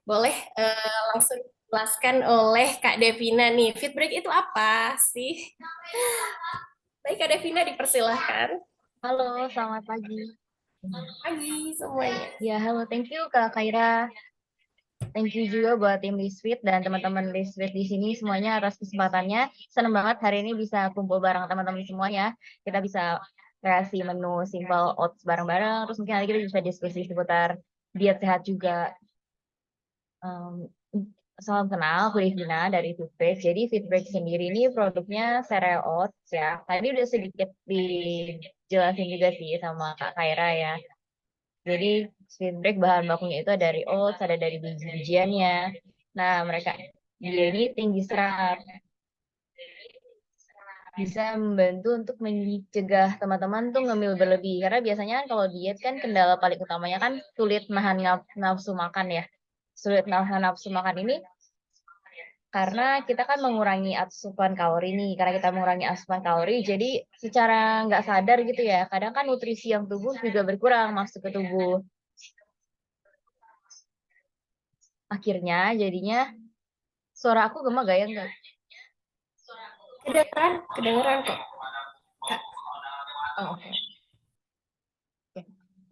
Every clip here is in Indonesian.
Boleh langsung dijelaskan oleh Kak Devina nih. Fit break itu apa sih? Baik, Kak Devina dipersilahkan. Halo, selamat pagi. Pagi semuanya. Ya, halo, thank you Kak Kaira. Thank you juga buat tim Liswit dan teman-teman Liswit di sini semuanya atas kesempatannya. Senang banget hari ini bisa kumpul bareng teman-teman semuanya. Kita bisa kreasi menu simple oats bareng-bareng. Terus mungkin nanti kita bisa diskusi seputar diet sehat juga. Um, Salam kenal, aku Devina dari Feedback. Jadi Feedback sendiri ini produknya cereal oats ya. Tadi udah sedikit dijelasin juga sih sama Kak Kaira ya. Jadi sweet break bahan bakunya itu ada dari oats, ada dari biji-bijiannya. Nah, dia ini tinggi serat, bisa membantu untuk mencegah teman-teman tuh ngemil berlebih. Karena biasanya kan kalau diet kan kendala paling utamanya kan sulit nahan nafsu makan ya. Sulit nahan nafsu makan ini karena kita kan mengurangi asupan kalori nih. Karena kita mengurangi asupan kalori, jadi secara nggak sadar gitu ya. Kadang kan nutrisi yang tubuh juga berkurang masuk ke tubuh. Akhirnya jadinya suara aku gema gak ya enggak? Kedengeran, kedengeran kok. Kak. Oh, oke. Oke.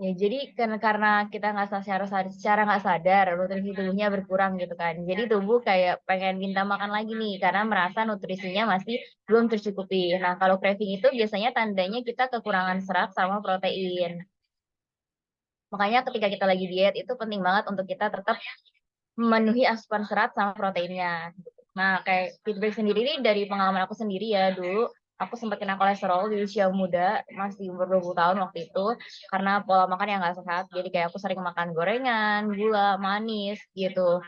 Ya, jadi karena kita nggak secara nggak sadar nutrisi tubuhnya berkurang gitu kan. Jadi tubuh kayak pengen minta makan lagi nih karena merasa nutrisinya masih belum tercukupi. Nah, kalau craving itu biasanya tandanya kita kekurangan serat sama protein. Makanya ketika kita lagi diet itu penting banget untuk kita tetap memenuhi asupan serat sama proteinnya. Nah, kayak feedback sendiri ini dari pengalaman aku sendiri ya, dulu aku sempat kena kolesterol di usia muda, masih umur 20 tahun waktu itu, karena pola makan yang nggak sehat. Jadi kayak aku sering makan gorengan, gula, manis, gitu.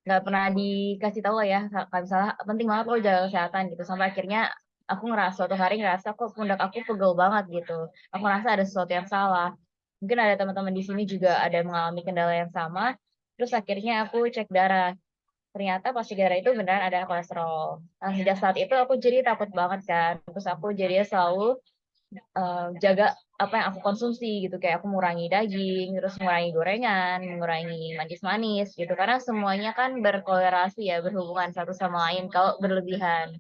Nggak pernah dikasih tahu lah ya, kalau misalnya penting banget lo jaga kesehatan gitu. Sampai akhirnya aku ngerasa, suatu hari ngerasa kok pundak aku pegel banget gitu. Aku ngerasa ada sesuatu yang salah. Mungkin ada teman-teman di sini juga ada yang mengalami kendala yang sama. Terus akhirnya aku cek darah. Ternyata pas cek darah itu beneran ada kolesterol. Nah, sejak saat itu aku jadi takut banget kan. Terus aku jadi selalu jaga apa yang aku konsumsi gitu. Kayak aku mengurangi daging, terus mengurangi gorengan, mengurangi manis-manis gitu. Karena semuanya kan berkorelasi ya, berhubungan satu sama lain kalau berlebihan.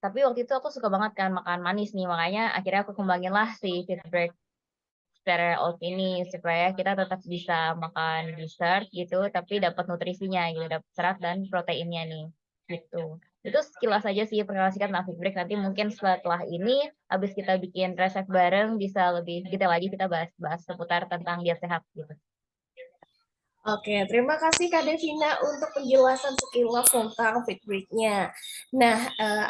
Tapi waktu itu aku suka banget kan makan manis nih, makanya akhirnya aku kembangin lah si Fit Break Cereal Oat ini supaya kita tetap bisa makan dessert gitu, tapi dapat nutrisinya gitu, dapat serat dan proteinnya nih, gitu. Itu sekilas aja sih perkenalan singkat tentang Fit Break. Nanti mungkin setelah ini, habis kita bikin resep bareng, bisa lebih detail lagi kita bahas-bahas seputar tentang diet sehat gitu. Oke, terima kasih Kak Devina untuk penjelasan sekilas tentang fit break-nya. Nah,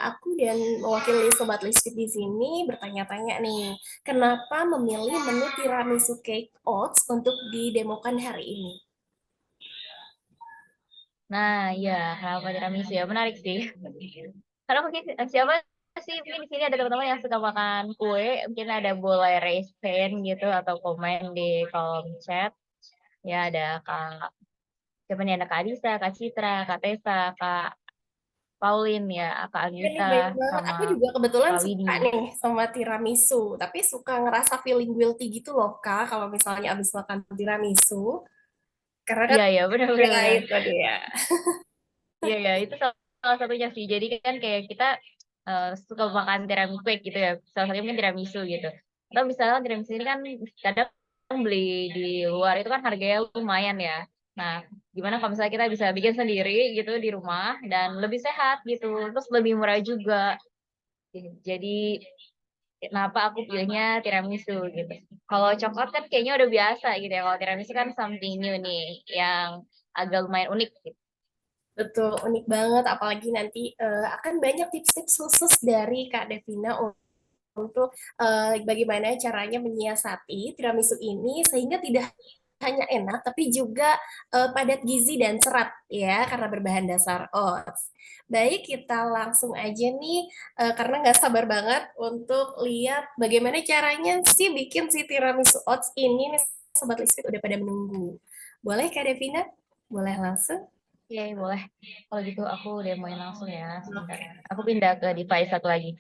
aku dan mewakili Sobat Listit di sini bertanya-tanya nih, kenapa memilih menu tiramisu cake oats untuk didemokan hari ini? Nah, iya, kenapa tiramisu ya? Menarik sih. Karena mungkin siapa sih mungkin di sini ada teman-teman yang suka makan kue, mungkin ada boleh raise hand gitu atau komen di kolom chat. Ya ada Kak, siapa nih, ada Kak Adisa, Kak Citra, Kak Tessa, Kak Pauline ya, Kak Ya nih Anggita baik banget. sama Aku juga kebetulan Kak suka Widi. nih sama tiramisu, tapi suka ngerasa feeling guilty gitu loh Kak kalau misalnya abis makan tiramisu. Karena kan Iya ya, benar ya benar benar. itu dia. Iya ya, itu salah satunya sih. Jadi kan kayak kita suka makan tiramisu cake gitu ya. Salah satunya mungkin tiramisu gitu. Atau misalnya tiramisu ini kan kadang beli di luar itu kan harganya lumayan ya. Nah, gimana kalau misalnya kita bisa bikin sendiri gitu di rumah dan lebih sehat gitu, terus lebih murah juga. Jadi kenapa aku pilihnya tiramisu gitu. Kalau coklat kan kayaknya udah biasa gitu ya. Kalau tiramisu kan something new nih yang agak lumayan unik gitu. Betul, unik banget. Apalagi nanti akan banyak tips-tips khusus dari Kak Devina untuk bagaimana caranya menyiasati tiramisu ini sehingga tidak hanya enak tapi juga padat gizi dan serat ya karena berbahan dasar oats. Baik, kita langsung aja nih karena nggak sabar banget untuk lihat bagaimana caranya sih bikin si tiramisu oats ini nih Sobat Listrik udah pada menunggu. Boleh Kak Devina? Boleh langsung? Iya, boleh. Kalau gitu aku demoin langsung ya, sebentar. Oke. Aku pindah ke device satu lagi.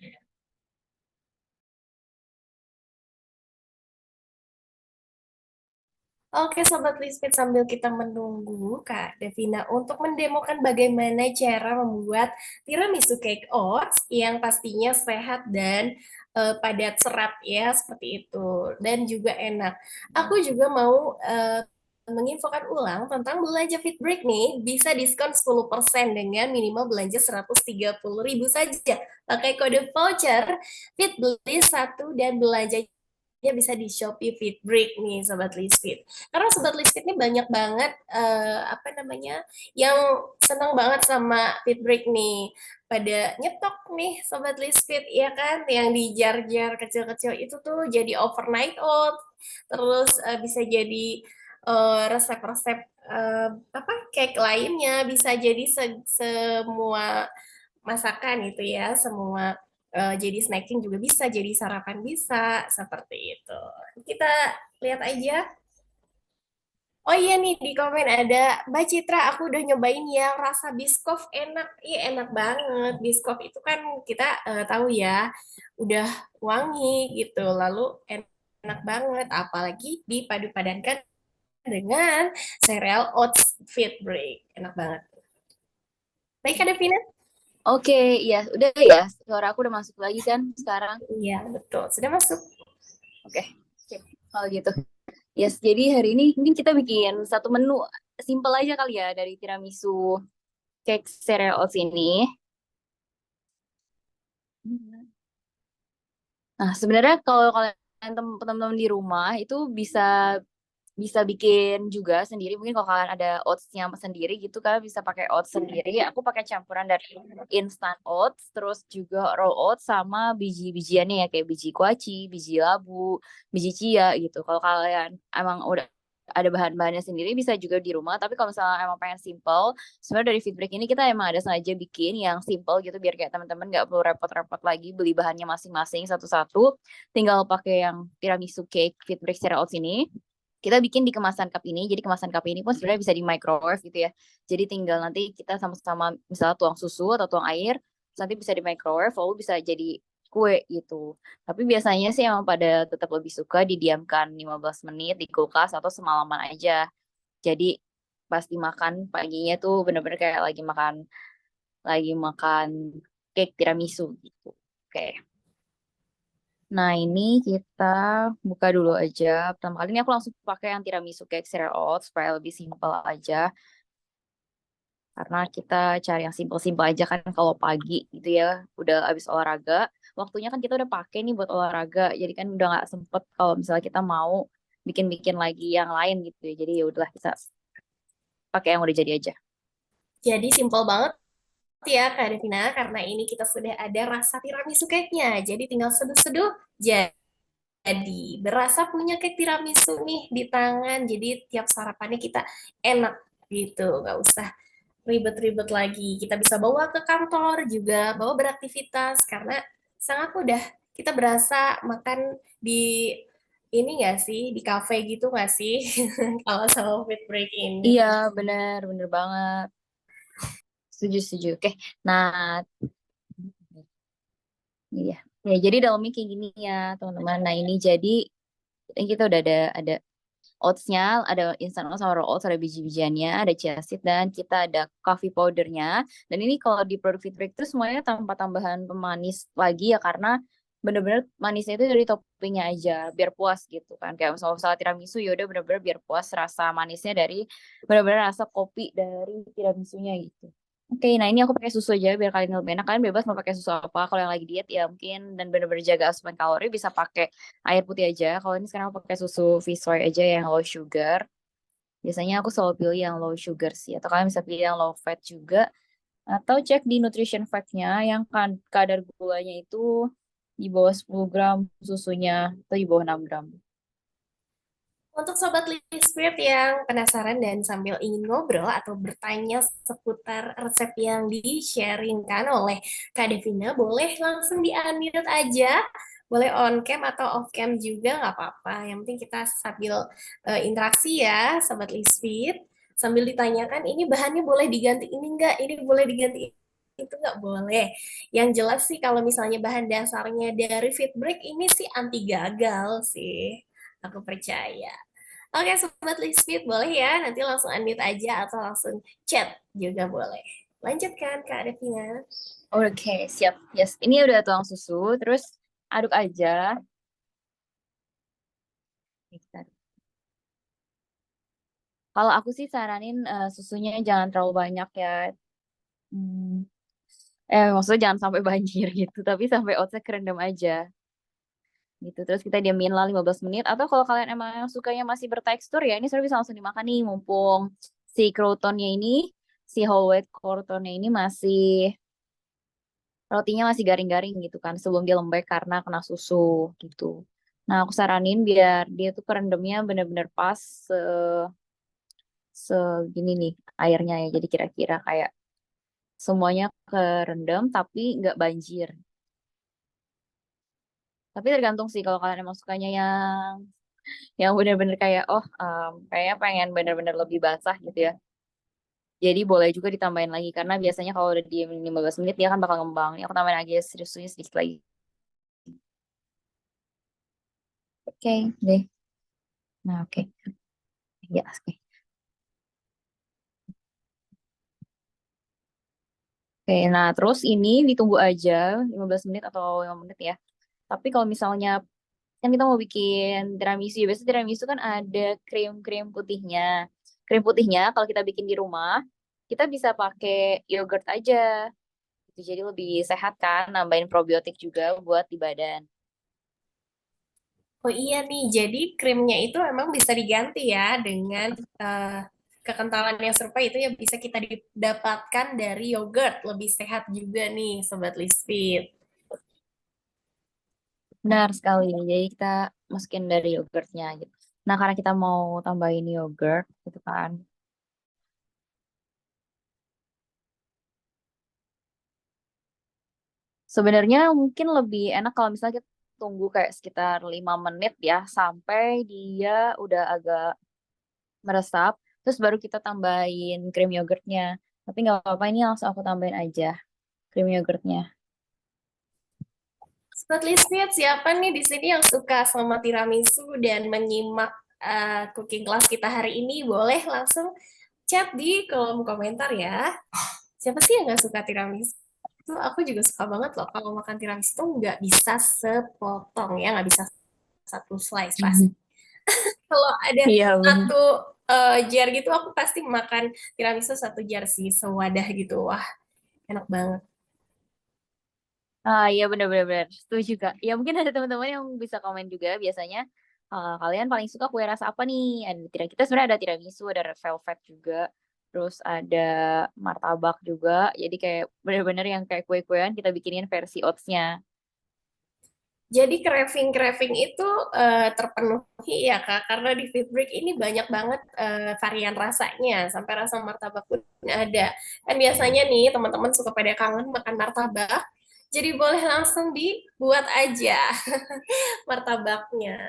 Oke, Sobat Lispit, sambil kita menunggu Kak Devina untuk mendemokan bagaimana cara membuat tiramisu cake oats yang pastinya sehat dan padat serat ya, seperti itu. Dan juga enak. Aku juga mau menginfokan ulang tentang belanja Fit Break nih, bisa diskon 10% dengan minimal belanja 130.000 saja. Pakai kode voucher Fit beli satu dan belanja bisa di Shopee Fitbreak nih Sobat Lisfit. Karena Sobat Lisfit ini banyak banget apa namanya yang senang banget sama Fitbreak nih. Pada nyetok nih Sobat Lisfit ya kan yang di jar-jar kecil-kecil itu tuh jadi overnight oat. Terus bisa jadi resep-resep apa cake lainnya bisa jadi semua masakan itu ya, semua jadi snacking juga bisa, jadi sarapan bisa, seperti itu. Kita lihat aja. Oh iya nih di komen ada Mbak Citra, aku udah nyobain yang rasa biskof enak, iya enak banget. Biskof itu kan kita tahu ya, udah wangi gitu, lalu enak banget, apalagi dipadu-padankan dengan cereal oats fit break, enak banget. Baik, ada Devina? Oke, ya udah ya. Suara aku udah masuk lagi kan sekarang. Iya, betul. Sudah masuk. Oke, sip. Kalau gitu. Yes, jadi hari ini mungkin kita bikin satu menu simple aja kali ya dari tiramisu cake cereal oats ini. Nah, sebenarnya kalau kalian teman-teman di rumah itu bisa bisa bikin juga sendiri. Mungkin kalau kalian ada oatsnya sendiri gitu, kalian bisa pakai oats sendiri. Aku pakai campuran dari instant oats, terus juga raw oats sama biji-bijiannya ya kayak biji kuaci, biji labu, biji chia gitu. Kalau kalian emang udah ada bahan-bahannya sendiri bisa juga di rumah. Tapi kalau misalnya emang pengen simple, sebenarnya dari Fitbreak ini kita emang ada sengaja bikin yang simple gitu biar kayak teman-teman nggak perlu repot-repot lagi beli bahannya masing-masing satu-satu. Tinggal pakai yang tiramisu cake Fitbreak cereal oats ini kita bikin di kemasan cup ini. Jadi kemasan cup ini pun sebenarnya bisa di microwave gitu ya. Jadi tinggal nanti kita sama-sama misalnya tuang susu atau tuang air, terus nanti bisa di microwave lalu bisa jadi kue gitu. Tapi biasanya sih emang pada tetap lebih suka didiamkan 15 menit di kulkas atau semalaman aja. Jadi pas dimakan paginya tuh bener-bener kayak lagi makan cake tiramisu gitu. Oke. Nah, ini kita buka dulu aja. Pertama kali ini aku langsung pakai yang tiramisu cake cereal oats supaya lebih simpel aja. Karena kita cari yang simpel-simpel aja kan kalau pagi gitu ya, udah habis olahraga. Waktunya kan kita udah pakai nih buat olahraga. Jadi kan udah nggak sempet kalau misalnya kita mau bikin-bikin lagi yang lain gitu ya. Jadi ya udahlah kita pakai yang udah jadi aja. Jadi simple banget ya Kak Devina, karena ini kita sudah ada rasa tiramisu cake-nya. Jadi tinggal seduh-seduh, jadi berasa punya cake tiramisu nih di tangan. Jadi tiap sarapannya kita enak gitu, nggak usah ribet-ribet lagi. Kita bisa bawa ke kantor juga, bawa beraktivitas, karena sangat mudah. Kita berasa makan di ini nggak sih, di kafe gitu nggak sih, kalau sama fit break ini. Iya, bener, bener banget. Setuju, setuju. Oke, nah, iya. Ya, jadi dalamnya kayak gini ya, teman-teman. Nah, ini jadi ini kita udah ada oatsnya, ada instant oats sama raw oats, ada biji-bijiannya, ada chia seed, dan kita ada coffee powdernya. Dan ini kalau di produk Fitbreak itu semuanya tanpa tambahan pemanis lagi ya, karena bener-bener manisnya itu dari toppingnya aja, biar puas gitu kan. Kayak misalnya tiramisu, yaudah bener-bener biar puas rasa manisnya dari, bener-bener rasa kopi dari tiramisunya gitu. Oke, nah ini aku pakai susu aja biar kalian lebih enak. Kalian bebas mau pakai susu apa. Kalau yang lagi diet ya mungkin dan bener-bener jaga asupan kalori bisa pakai air putih aja. Kalau ini sekarang aku pakai susu Visoy aja yang low sugar. Biasanya aku selalu pilih yang low sugar sih. Atau kalian bisa pilih yang low fat juga. Atau cek di nutrition fact-nya yang kadar gulanya itu di bawah 10 gram, susunya atau di bawah 6 gram. Untuk Sobat Lisprit yang penasaran dan sambil ingin ngobrol atau bertanya seputar resep yang di-sharingkan oleh Kak Devina, boleh langsung di-unmute aja. Boleh on cam atau off cam juga, nggak apa-apa. Yang penting kita sambil interaksi ya, Sobat Lisprit. Sambil ditanyakan, ini bahannya boleh diganti ini nggak? Ini boleh diganti itu nggak boleh. Yang jelas sih kalau misalnya bahan dasarnya dari Fitbreak ini sih anti gagal sih. Aku percaya. Oke, Sobat Lisfit, boleh ya nanti langsung unmute aja atau langsung chat juga boleh. Lanjutkan Kak Devina. Oke, siap. Yes, ini udah tuang susu, terus aduk aja. Kalau aku sih saranin susunya jangan terlalu banyak ya. Hmm, maksudnya jangan sampai banjir gitu, tapi sampai oatnya kerendam aja. Gitu. Terus kita diamin lah 15 menit. Atau kalau kalian emang sukanya masih bertekstur ya, ini sebenarnya bisa langsung dimakan nih, mumpung si crotonnya ini, si whole wheat crotonnya ini rotinya masih garing-garing gitu kan, sebelum dia lembek karena kena susu gitu. Nah, aku saranin biar dia tuh kerendamnya bener-bener pas segini nih airnya ya. Jadi kira-kira kayak semuanya kerendam tapi nggak banjir. Tapi tergantung sih kalau kalian emang sukanya yang bener-bener kayak kayaknya pengen bener-bener lebih basah gitu ya. Jadi boleh juga ditambahin lagi karena biasanya kalau udah diem 15 menit dia kan bakal ngembang. Ini aku tambahin aja seriusnya sedikit lagi. Oke, deh. Nah, oke. Ya, oke. Oke, nah terus ini ditunggu aja 15 menit atau 5 menit ya. Tapi kalau misalnya kan kita mau bikin tiramisu, ya biasanya tiramisu kan ada krim-krim putihnya. Krim putihnya kalau kita bikin di rumah, kita bisa pakai yogurt aja. Gitu. Jadi lebih sehat kan, nambahin probiotik juga buat di badan. Oh iya nih, jadi krimnya itu emang bisa diganti ya dengan eh, kekentalan yang serupa itu yang bisa kita dapatkan dari yogurt. Lebih sehat juga nih, Sobat Lisfit. Benar sekali. Jadi kita masukin dari yogurtnya gitu. Nah, karena kita mau tambahin yogurt gitu kan. Sebenarnya mungkin lebih enak kalau misalnya kita tunggu kayak sekitar 5 menit ya sampai dia udah agak meresap. Terus baru kita tambahin krim yogurtnya. Tapi nggak apa-apa, ini langsung aku tambahin aja krim yogurtnya. Sobat Lisfit, siapa nih di sini yang suka sama tiramisu dan menyimak cooking class kita hari ini? Boleh langsung chat di kolom komentar ya. Siapa sih yang nggak suka tiramisu? Itu aku juga suka banget loh kalau makan tiramisu tuh nggak bisa sepotong ya, nggak bisa satu slice pasti. Kalau ada Iya benar. satu jar gitu, aku pasti makan tiramisu satu jar sih, sewadah gitu. Wah, enak banget. Ah iya benar-benar setuju Kak. Ya mungkin ada teman-teman yang bisa komen juga biasanya kalian paling suka kue rasa apa nih? Ada kita sebenarnya ada tiramisu, ada red velvet juga, terus ada martabak juga. Jadi kayak benar-benar yang kayak kue-kuean kita bikinin versi oatsnya. Jadi craving-craving itu terpenuhi ya Kak, karena di Fit Break ini banyak banget varian rasanya, sampai rasa martabak pun ada. Kan biasanya nih teman-teman suka pada kangen makan martabak, jadi boleh langsung dibuat aja martabaknya.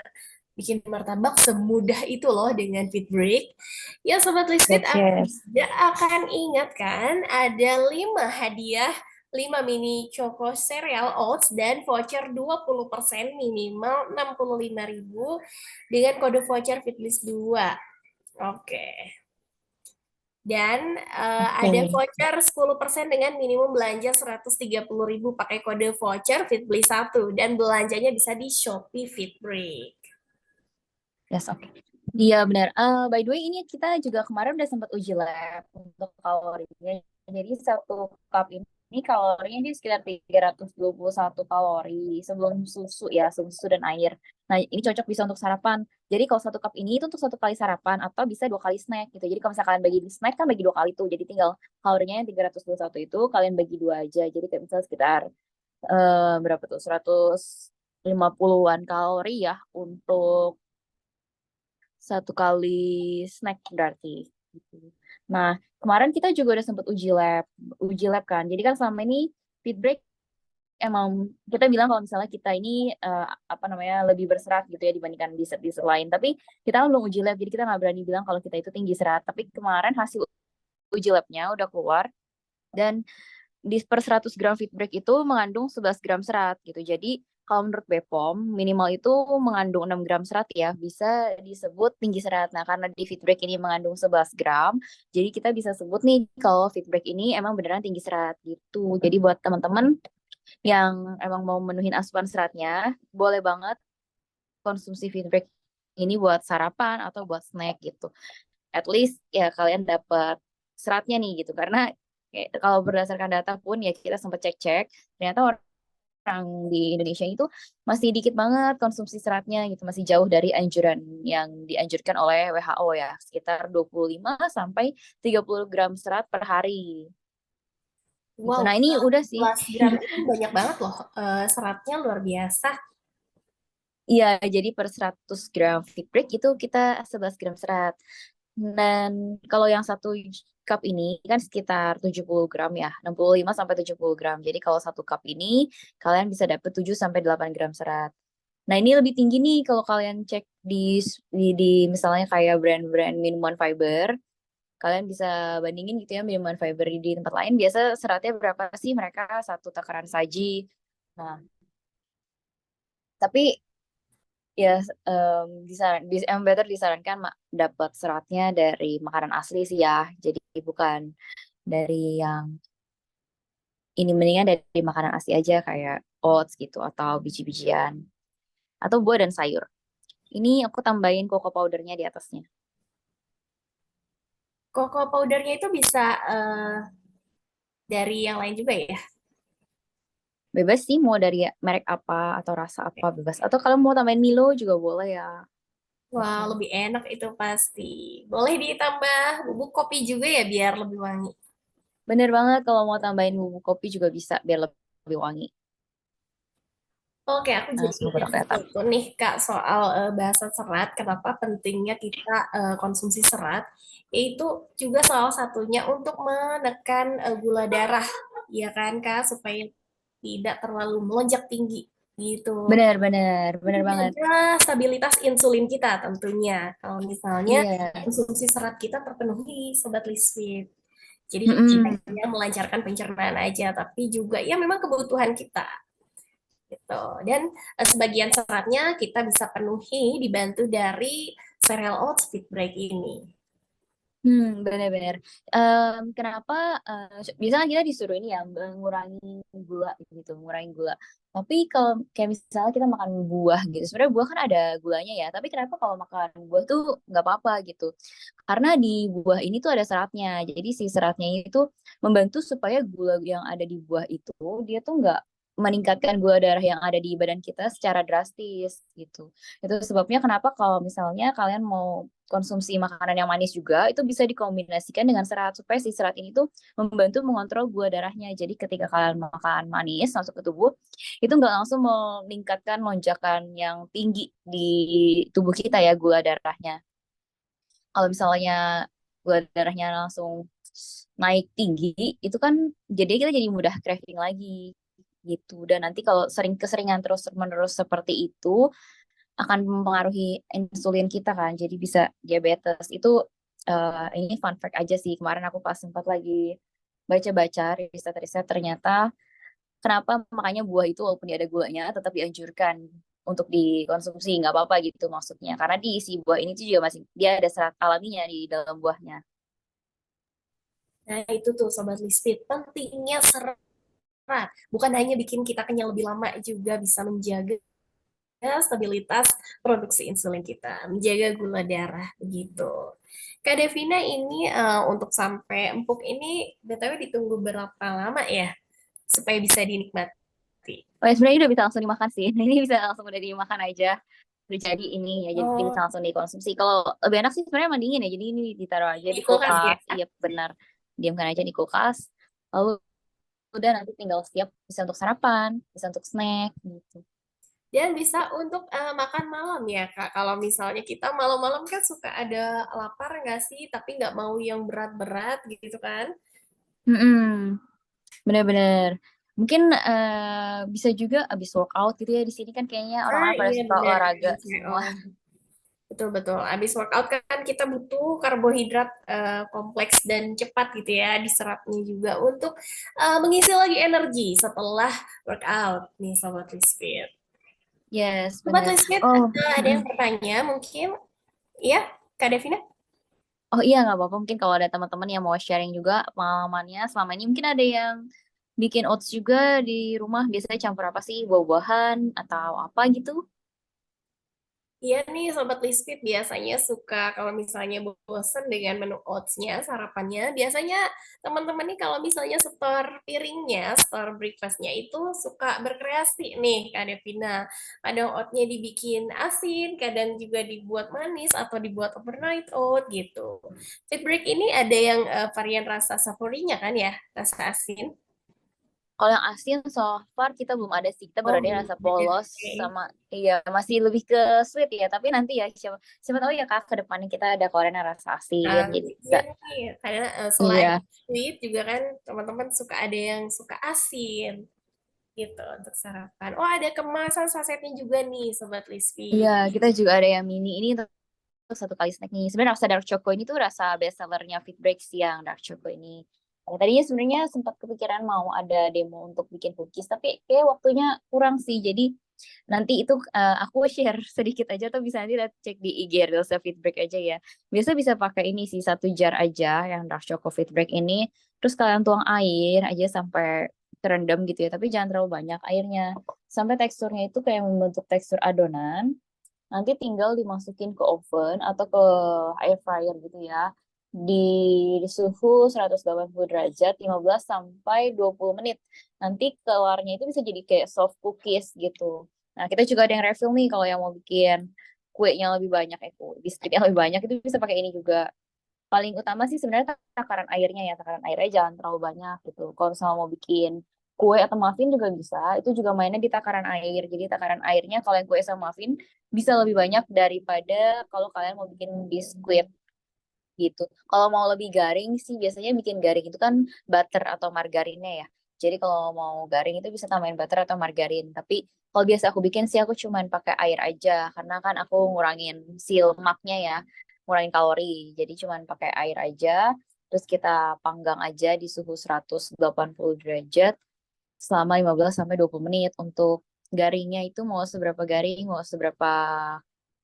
Bikin martabak semudah itu loh dengan Fit Break. Ya Sobat Lisfit, Yes, yes. akan ingat kan ada 5 hadiah 5 mini choco cereal oats dan voucher 20% minimal 65.000 dengan kode voucher Fitness 2. Oke. Dan ada Oke. voucher 10% dengan minimum belanja 130.000 pakai kode voucher Fitbli 1 dan belanjanya bisa di Shopee Fitbreak. Yes, oke. Iya benar. By the way, ini kita juga kemarin udah sempat uji lab untuk kalorinya. Jadi satu cup ini kalorinya di sekitar 321 kalori sebelum susu ya, sebelum susu dan air. Nah, ini cocok bisa untuk sarapan. Jadi kalau satu cup ini itu untuk satu kali sarapan atau bisa 2 kali snack gitu. Jadi kalau misalkan kalian bagi di snack kan bagi 2 kali tuh. Jadi tinggal kalorinya yang 321 itu kalian bagi 2 aja. Jadi kayak misalnya sekitar berapa tuh? 150-an kalori ya untuk satu kali snack berarti. Gitu. Nah, kemarin kita juga udah sempat uji lab kan. Jadi kan selama ini feedback emang kita bilang kalau misalnya kita ini apa namanya lebih berserat gitu ya dibandingkan dessert-dessert lain. Tapi kita kan belum uji lab, jadi kita nggak berani bilang kalau kita itu tinggi serat. Tapi kemarin hasil uji labnya udah keluar dan di per 100 gram feedback itu mengandung 11 gram serat gitu. Jadi kalau menurut BPOM minimal itu mengandung 6 gram serat ya, bisa disebut tinggi serat. Nah, karena di Fitbreak ini mengandung 11 gram, jadi kita bisa sebut nih kalau Fitbreak ini emang beneran tinggi serat gitu. Jadi buat teman-teman yang emang mau menuhin asupan seratnya, boleh banget konsumsi Fitbreak ini buat sarapan atau buat snack gitu. At least ya kalian dapat seratnya nih gitu. Karena kalau berdasarkan data pun ya kita sempat cek-cek, ternyata orang di Indonesia itu masih dikit banget konsumsi seratnya gitu, masih jauh dari anjuran yang dianjurkan oleh WHO ya, sekitar 25 sampai 30 gram serat per hari. Gitu. Wow, Nah, ini udah sih. 11 gram itu banyak banget loh. Seratnya luar biasa. Iya, jadi per 100 gram Fitbreak itu kita 11 gram serat. Dan kalau yang satu cup ini kan sekitar 70 gram ya, 65 sampai 70 gram. Jadi kalau satu cup ini kalian bisa dapat 7 sampai 8 gram serat. Nah, ini lebih tinggi nih kalau kalian cek di misalnya kayak brand-brand minuman fiber. Kalian bisa bandingin gitu ya minuman fiber di tempat lain biasa seratnya berapa sih mereka satu takaran saji. Nah, tapi ya emang better disarankan dapat seratnya dari makanan asli sih ya. Jadi bukan dari yang ini, mendingan dari makanan asli aja kayak oats gitu atau biji-bijian atau buah dan sayur. Ini aku tambahin cocoa powdernya di atasnya. Cocoa powdernya itu bisa dari yang lain juga ya. Bebas sih mau dari merek apa atau rasa apa bebas. Atau kalau mau tambahin Milo juga boleh ya. Wah, Gitu. lebih enak itu pasti. Boleh ditambah bubuk kopi juga ya biar lebih wangi. Bener banget kalau mau tambahin bubuk kopi juga bisa biar lebih wangi. Oke, aku jadi Langsung ingat kelihatan. sesuatu nih Kak soal bahasan serat. Kenapa pentingnya kita konsumsi serat? Yaitu juga salah satunya untuk menekan gula darah, ya kan Kak, supaya tidak terlalu melonjak tinggi gitu. Bener, bener, Itu bener banget. jaga stabilitas insulin kita tentunya. Kalau misalnya Iya. konsumsi serat kita terpenuhi, Sobat Lisfit. Jadi bukan Mm-mm. hanya melancarkan pencernaan aja, tapi juga ya memang kebutuhan kita gitu. Dan sebagian seratnya kita bisa penuhi dibantu dari cereal oats fit break ini. Bener-bener. Kenapa? Biasanya kita disuruh ini ya mengurangi gula gitu, mengurangi gula. Tapi kalau kayak misalnya kita makan buah gitu, sebenarnya buah kan ada gulanya ya. Tapi kenapa kalau makan buah tuh nggak apa-apa gitu? Karena di buah ini tuh ada seratnya. Jadi si seratnya itu membantu supaya gula yang ada di buah itu dia tuh nggak meningkatkan gula darah yang ada di badan kita secara drastis gitu. Itu sebabnya kenapa kalau misalnya kalian mau konsumsi makanan yang manis juga itu bisa dikombinasikan dengan serat supaya si serat ini tuh membantu mengontrol gula darahnya. Jadi ketika kalian makan manis masuk ke tubuh itu nggak langsung meningkatkan lonjakan yang tinggi di tubuh kita ya gula darahnya. Kalau misalnya gula darahnya langsung naik tinggi itu kan jadi kita jadi mudah craving lagi gitu. Dan nanti kalau sering keseringan terus menerus seperti itu akan mempengaruhi insulin kita kan, jadi bisa diabetes. Itu ini fun fact aja sih. Kemarin aku pas sempat lagi baca-baca riset-riset ternyata kenapa makanya buah itu walaupun dia ada gulanya tetap dianjurkan untuk dikonsumsi, nggak apa-apa gitu maksudnya. Karena di si buah ini tuh juga masih dia ada serat alaminya di dalam buahnya. Nah, itu tuh Sobat Lisfit, pentingnya serat. Bukan hanya bikin kita kenyang lebih lama, juga bisa menjaga stabilitas produksi insulin kita, menjaga gula darah begitu. Kak Devina ini untuk sampai empuk ini BTW ditunggu berapa lama ya supaya bisa dinikmati? Oh, ya, sebenarnya udah bisa langsung dimakan sih. Ini bisa langsung udah dimakan aja. Udah jadi ini ya, jadi bisa Oh, langsung dikonsumsi. Kalau lebih enak sih sebenarnya mendingin ya. Jadi ini ditaruh aja di di kulkas ya. kulkas. Iya benar. Diamkan aja di kulkas. Lalu udah nanti tinggal siap bisa untuk sarapan, bisa untuk snack gitu. Dan bisa untuk makan malam ya Kak. Kalau misalnya kita malam-malam kan suka ada lapar nggak sih, tapi nggak mau yang berat-berat gitu kan. Mm-mm, bener-bener. Mungkin bisa juga abis workout gitu ya. Di sini kan kayaknya Ah orang-orang pada iya suka benar. olahraga semua. MCO. Betul-betul. Habis workout kan kita butuh karbohidrat kompleks dan cepat gitu ya, diserapnya juga untuk mengisi lagi energi setelah workout nih Sobat Lispit. Yes, Sobat benar. Lismith, Oh, ada mm-mm. yang bertanya mungkin, ya, Kak Devina? Oh iya nggak apa-apa. Mungkin kalau ada teman-teman yang mau sharing juga pengalamannya selama ini, mungkin ada yang bikin oats juga di rumah. Biasanya campur apa sih? Buah-buahan atau apa gitu? Iya nih Sobat Lismith biasanya suka kalau misalnya bosen dengan menu oatsnya, sarapannya, biasanya teman-teman nih kalau misalnya setor piringnya, setor breakfastnya itu suka berkreasi nih Kak Devina. Kadang oatnya dibikin asin, kadang juga dibuat manis atau dibuat overnight oat gitu. Fit break ini ada yang varian rasa savorinya kan ya, rasa asin. Kalau yang asin so far kita belum ada sih. Kita baru Oh ada yang belum rasa ada. polos Oke. sama iya masih lebih ke sweet ya. Tapi nanti ya siapa, siapa tahu ya Kak ke depannya kita ada Korean yang rasa asin Nah, jadi iya bisa. nih, karena selain Iya. sweet juga kan teman-teman suka ada yang suka asin gitu untuk sarapan. Oh, ada kemasan sasetnya juga nih, Sobat Iya, Lispi. kita juga ada yang mini ini tuh satu kali snack nih. Sebenarnya rasa dark choco ini tuh rasa best sellernya Fit Break sih yang dark choco ini. Tadinya sebenarnya sempat kepikiran mau ada demo untuk bikin cookies, tapi kayak waktunya kurang sih. Jadi nanti itu aku share sedikit aja atau bisa nanti lihat cek di IG Reelsnya Fit Break aja ya. Biasa bisa pakai ini sih satu jar aja yang dark choco Fit Break ini. Terus kalian tuang air aja sampai terendam gitu ya, tapi jangan terlalu banyak airnya. Sampai teksturnya itu kayak membentuk tekstur adonan. Nanti tinggal dimasukin ke oven atau ke air fryer gitu ya. Di suhu 180 derajat 15 sampai 20 menit. Nanti keluarnya itu bisa jadi kayak soft cookies gitu. Nah, kita juga ada yang refill nih kalau yang mau bikin kuenya lebih banyak itu, biskuitnya lebih banyak itu bisa pakai ini juga. Paling utama sih sebenarnya takaran airnya ya, takaran airnya jangan terlalu banyak gitu. Kalau misalnya mau bikin kue atau muffin juga bisa, itu juga mainnya di takaran air. Jadi takaran airnya kalau yang kue sama muffin bisa lebih banyak daripada kalau kalian mau bikin biskuit gitu. Kalau mau lebih garing sih biasanya bikin garing itu kan butter atau margarinnya ya. Jadi kalau mau garing itu bisa tambahin butter atau margarin. Tapi kalau biasa aku bikin sih aku cuman pakai air aja karena kan aku ngurangin si lemaknya ya, ngurangin kalori. Jadi cuman pakai air aja. Terus kita panggang aja di suhu 180 derajat selama 15 sampai 20 menit untuk garingnya itu mau seberapa garing, mau seberapa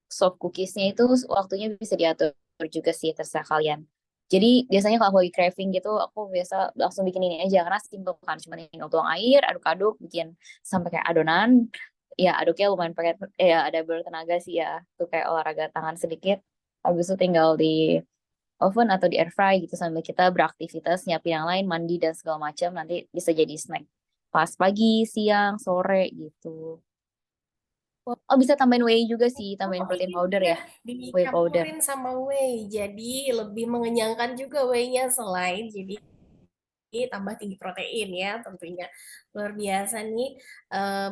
soft cookiesnya itu waktunya bisa diatur juga sih terserah kalian. Jadi biasanya kalau aku lagi craving gitu, aku biasa langsung bikin ini aja karena simple kan, cuma tinggal tuang air, aduk-aduk, bikin sampai kayak adonan. Ya aduknya lumayan pakai, ya ada bertenaga sih ya, tuh kayak olahraga tangan sedikit. Habis itu tinggal di oven atau di air fry gitu sambil kita beraktivitas nyiapin yang lain, mandi dan segala macam, nanti bisa jadi snack pas pagi, siang, sore gitu. Oh bisa tambahin whey juga sih, tambahin Oh, protein ini powder juga ya, whey powder. dicampurin sama whey, jadi lebih mengenyangkan juga whey-nya selain jadi tambah tinggi protein ya tentunya. Luar biasa nih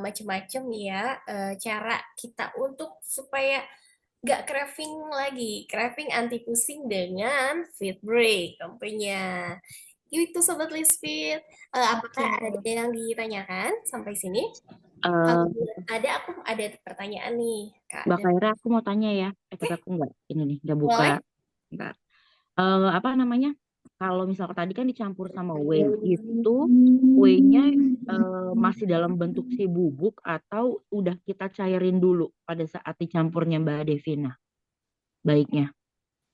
macem-macem ya cara kita untuk supaya nggak craving lagi, craving anti pusing dengan fit break tentunya. Itu Sobat Lisfit. Apakah Oke. ada yang ditanyakan sampai sini? Kalau Eh, ada, aku ada pertanyaan nih, Kak. Mbak Dan Kaira, aku mau tanya ya. Tapi aku nggak ini nih, nggak buka. boleh? Nggak. Apa namanya? Kalau misalkan tadi kan dicampur sama whey, itu whey-nya masih dalam bentuk si bubuk atau udah kita cairin dulu pada saat dicampurnya Mbak Devina? Baiknya.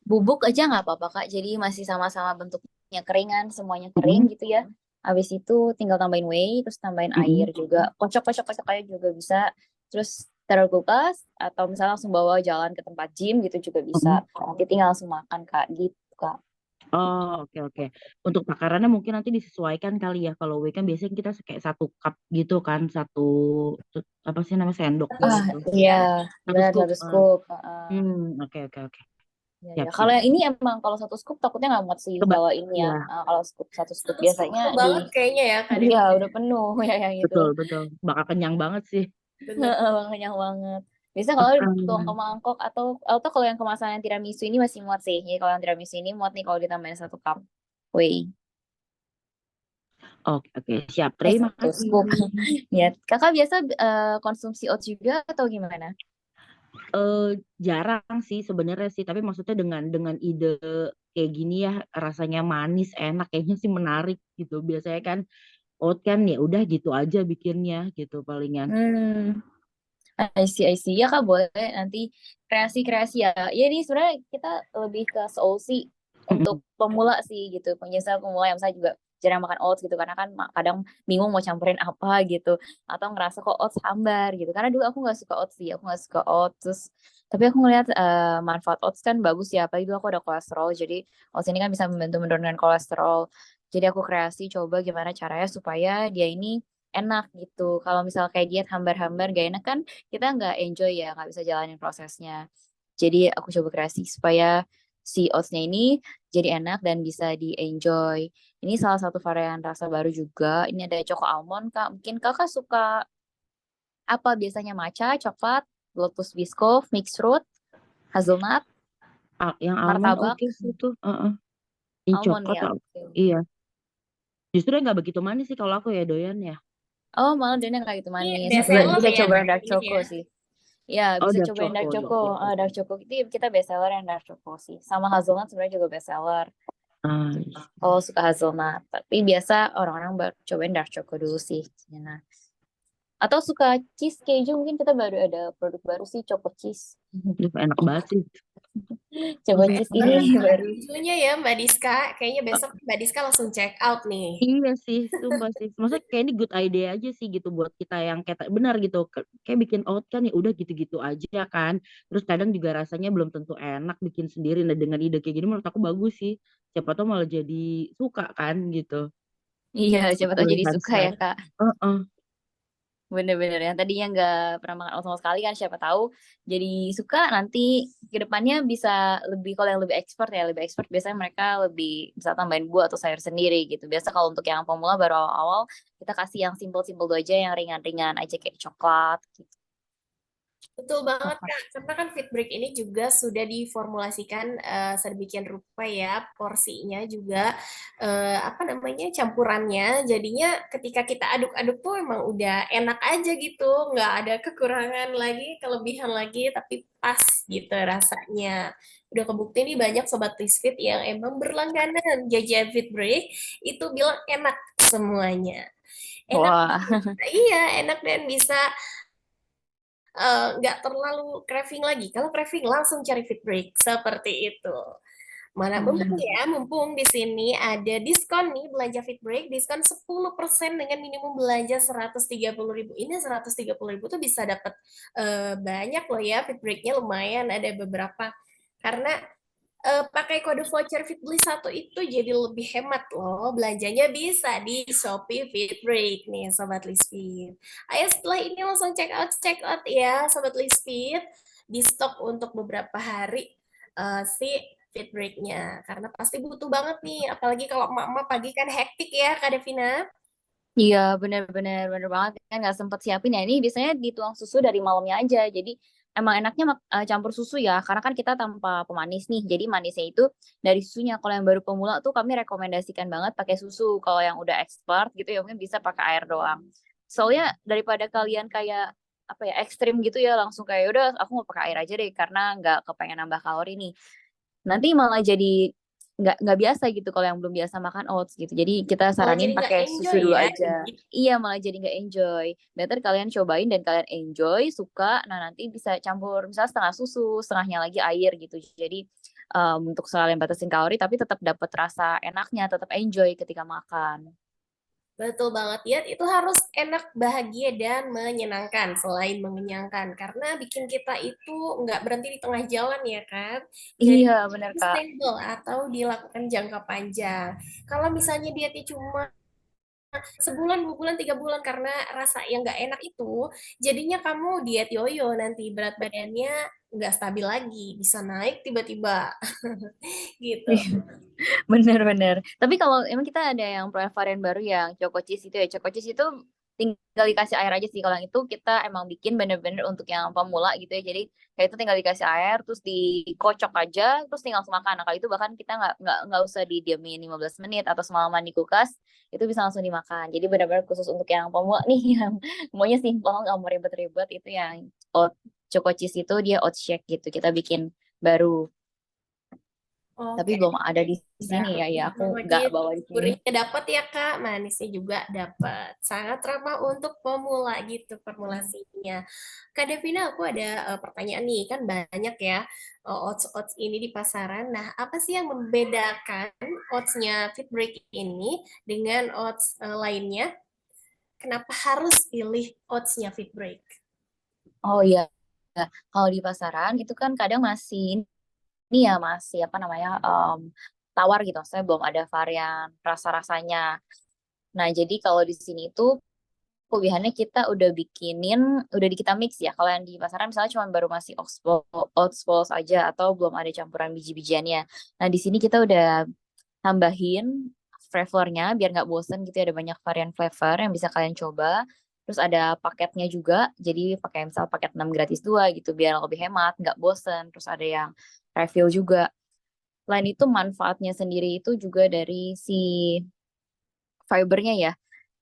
Bubuk aja nggak apa-apa Kak, jadi masih sama-sama bentuknya keringan, semuanya kering Mm-mm, gitu ya. Habis itu tinggal tambahin whey, terus tambahin air mm-mm. juga. Kocok-kocok-kocok aja juga bisa. Terus taruh kulkas, atau misalnya langsung bawa jalan ke tempat gym gitu juga bisa. Mm-mm. Nanti tinggal langsung makan Kak, gitu Kak. Oh, oke oke. Untuk takarannya mungkin nanti disesuaikan kali ya. Kalau whey kan biasanya kita kayak 1 cup gitu kan, apa sih namanya sendok Satu Ah, gitu. scoop iya, ya. Satu benar scoop. satu scoop. Oke oke oke. Ya, ya. Siap Kalau siap. yang ini emang kalau satu scoop takutnya nggak muat sih Coba. kalau ini ya. Iya, Kalau scoop satu scoop Satu scoop biasanya full di, banget kayaknya ya, Kak iya Devi. udah penuh ya yang itu. betul betul. Bakal kenyang banget sih. Bener. Bang, kenyang banget. Biasanya kalau tuang ke Hmm. mangkok atau kalau yang kemasan yang tiramisu ini masih muat sih. Jadi kalau yang tiramisu ini muat nih kalau ditambahin 1 cup whey. Oke oke siap. Terima Satu kasih. scoop. Ya, kakak biasa konsumsi oats juga atau gimana? Eh Jarang sih sebenarnya sih, tapi maksudnya dengan ide kayak gini ya rasanya manis enak kayaknya sih menarik gitu. Biasanya kan oat kan ya udah gitu aja bikinnya gitu palingan. Hmm. I see. Ya Kak, boleh nanti kreasi-kreasi ya. Ya ini sebenarnya kita lebih ke solusi untuk pemula sih gitu. Penyesal pemula yang saya juga jarang makan oats gitu karena kan kadang bingung mau campurin apa gitu atau ngerasa kok oats hambar gitu. Karena dulu aku nggak suka oats sih, aku nggak suka oats. Terus, tapi aku ngeliat manfaat oats kan bagus ya. Apalagi dulu aku ada kolesterol, jadi oats ini kan bisa membantu menurunkan kolesterol. Jadi aku kreasi coba gimana caranya supaya dia ini enak gitu. Kalau misal kayak diet hambar-hambar gak enak kan kita nggak enjoy ya, nggak bisa jalanin prosesnya. Jadi aku coba kreasi supaya si oatsnya ini jadi enak dan bisa di-enjoy. Ini salah satu varian rasa baru juga. Ini ada choco almond, Kak. Mungkin Kakak suka apa biasanya matcha, coklat, lotus biscoff, mixed fruit, hazelnut, Yang almond martabak, oke sih tuh. Yang almond coklat ya. Oke. iya. Justru nggak begitu manis sih kalau aku ya doyan ya. Oh, malah dia nggak gitu Ini manis. best Bisa, seller bisa ya coba yang dark ini choco ya. sih. Ya, Oh, bisa dark cobain dark choco. choco. Dark choco itu kita best seller yang dark choco sih. Sama hazelnut sebenarnya juga best seller. Iya. Kalau suka hazelnut. Tapi biasa orang-orang cobain dark choco dulu sih. Nah, atau suka cheese keju mungkin kita baru ada produk baru sih choco cheese. Duh, enak banget sih. Choco Enak cheese ini banget sama baru. kejunya ya Mbak Diska. Kayaknya besok Mbak Diska langsung check out nih. Iya sih, sumpah sih. Maksudnya kayak ini good idea aja sih gitu buat kita yang kayak benar gitu. Kayak bikin oat kan ya udah gitu-gitu aja kan. Terus kadang juga rasanya belum tentu enak bikin sendiri. Nah dengan ide kayak gini menurut aku bagus sih. Siapa tahu malah jadi suka kan gitu. Iya, siapa tahu jadi Pilihan suka ya sehat. Kak. Heeh. Bener-bener yang tadinya nggak pernah makan oat sama sekali kan siapa tahu jadi suka nanti ke depannya bisa lebih kalau yang lebih expert biasanya mereka lebih bisa tambahin buah atau sayur sendiri gitu. Biasa kalau untuk yang pemula baru awal-awal kita kasih yang simple-simple dulu aja yang ringan-ringan aja kayak coklat gitu. Betul banget Kak, karena kan Fit Break ini juga sudah diformulasikan sedemikian rupa ya, porsinya juga apa namanya campurannya, jadinya ketika kita aduk-aduk tuh emang udah enak aja gitu, nggak ada kekurangan lagi, kelebihan lagi, tapi pas gitu rasanya. Udah kebukti nih banyak sobat Lisfit yang emang berlangganan jajan Fit Break itu bilang enak semuanya. Enak, Wah, iya enak dan bisa nggak terlalu craving lagi. Kalau craving langsung cari fit break seperti itu. Mana mumpung ya, mumpung di sini ada diskon nih belanja fit break, diskon 10% dengan minimum belanja 130.000. Ini 130.000 tuh bisa dapat banyak loh ya fit breaknya lumayan ada beberapa. Karena pakai kode voucher Fitbli 1 itu jadi lebih hemat loh. Belanjanya bisa di Shopee Fitbreak nih, Sobat Lisfit. Ayo setelah ini langsung check out ya, Sobat Lisfit. Di stok untuk beberapa hari si Fitbreak-nya. Karena pasti butuh banget nih, apalagi kalau emak-emak pagi kan hektik ya, Kak Devina. iya bener-bener bener banget kan nggak sempet siapin ya ini biasanya dituang susu dari malamnya aja jadi emang enaknya campur susu ya karena kan kita tanpa pemanis nih jadi manisnya itu dari susunya kalau yang baru pemula tuh kami rekomendasikan banget pakai susu kalau yang udah expert gitu ya mungkin bisa pakai air doang soalnya daripada kalian kayak apa ya ekstrim gitu ya langsung kayak udah aku mau pakai air aja deh karena nggak kepengen nambah kalori nih nanti malah jadi nggak biasa gitu kalau yang belum biasa makan oats gitu. Jadi kita Malah saranin jadi nggak pakai susu enjoy dulu ya. aja. Iya malah jadi nggak enjoy. Better kalian cobain dan kalian enjoy, suka. Nah nanti bisa campur misalnya setengah susu, setengahnya lagi air gitu. Jadi untuk sekalian batasin kalori tapi tetap dapat rasa enaknya, tetap enjoy ketika makan. Betul banget ya, itu harus enak, bahagia, dan menyenangkan selain mengenyangkan. Karena bikin kita itu nggak berhenti di tengah jalan ya kan. Jadi Iya benar Kak. sustainable atau dilakukan jangka panjang. Kalau misalnya dietnya cuma sebulan, 2 bulan, 3 bulan karena rasa yang nggak enak itu, jadinya kamu diet yoyo nanti berat badannya nggak stabil lagi, bisa naik tiba-tiba gitu. Bener-bener. Tapi kalau emang kita ada yang varian baru yang Choco Cheese itu ya. Choco Cheese itu tinggal dikasih air aja sih. Kalau yang itu kita emang bikin bener-bener untuk yang pemula gitu ya. Jadi kayak itu tinggal dikasih air, terus dikocok aja, terus tinggal langsung makan. Nah kalau itu bahkan kita nggak usah didiamin 15 menit atau semalaman di kulkas, itu bisa langsung dimakan. Jadi benar-benar khusus untuk yang pemula nih yang maunya simple, nggak mau ribet-ribet itu yang oat Choco Cheese itu dia oat shake gitu. Kita bikin baru. Tapi Oke. belum ada di Nah, sini ya, aku lagi nggak bawa di sini. gurihnya dapat ya Kak, manisnya juga dapat. Sangat ramah untuk pemula gitu formulasinya. Kak Devina, aku ada pertanyaan nih, kan banyak ya oats-oats ini di pasaran. Nah, apa sih yang membedakan oatsnya Fit Break ini dengan oats lainnya? Kenapa harus pilih oatsnya Fit Break? Oh iya, kalau di pasaran itu kan kadang masih ini ya masih apa namanya tawar gitu, saya belum ada varian rasa-rasanya. Nah jadi kalau di sini tuh kelebihannya kita udah bikinin, udah kita mix ya. Kalau yang di pasaran misalnya cuma baru masih oats balls aja atau belum ada campuran biji-bijiannya. Nah di sini kita udah tambahin flavornya biar nggak bosen gitu ya, ada banyak varian flavor yang bisa kalian coba. Terus ada paketnya juga, jadi pakai misal paket 6 gratis 2 gitu biar lebih hemat, nggak bosen. Terus ada yang refill juga. Selain itu manfaatnya sendiri itu juga dari si fibernya ya.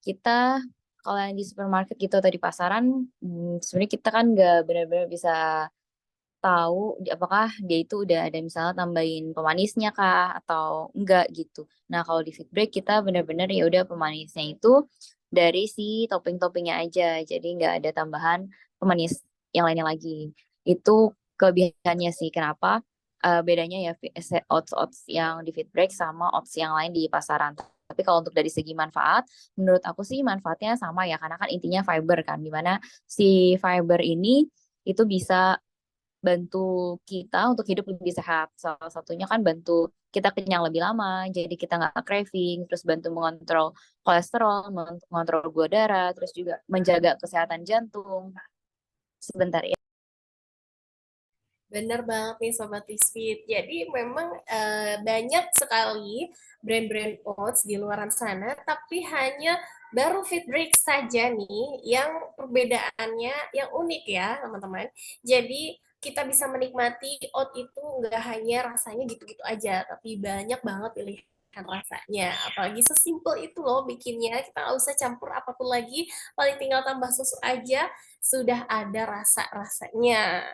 Kita kalau yang di supermarket gitu atau di pasaran, sebenarnya kita kan nggak benar-benar bisa tahu apakah dia itu udah ada misalnya tambahin pemanisnya kah atau enggak gitu. Nah, kalau di Fitbreak kita benar-benar ya udah pemanisnya itu dari si topping-toppingnya aja. Jadi nggak ada tambahan pemanis yang lainnya lagi. Itu kelebihannya sih kenapa bedanya ya oats-oats yang di Fitbreak sama oats yang lain di pasaran. Tapi kalau untuk dari segi manfaat, menurut aku sih manfaatnya sama ya, karena kan intinya fiber kan, dimana si fiber ini itu bisa bantu kita untuk hidup lebih sehat. Salah satunya kan bantu kita kenyang lebih lama, jadi kita nggak craving, terus bantu mengontrol kolesterol, mengontrol gula darah, terus juga menjaga kesehatan jantung. Sebentar ya. Bener banget nih Sobat Lisfit. Jadi memang banyak sekali brand-brand oats di luar sana, tapi hanya baru Fit Break saja nih yang perbedaannya yang unik ya teman-teman. Jadi kita bisa menikmati oat itu nggak hanya rasanya gitu-gitu aja, tapi banyak banget pilihan rasanya. Apalagi sesimpel itu loh bikinnya, kita nggak usah campur apapun lagi, paling tinggal tambah susu aja, sudah ada rasa-rasanya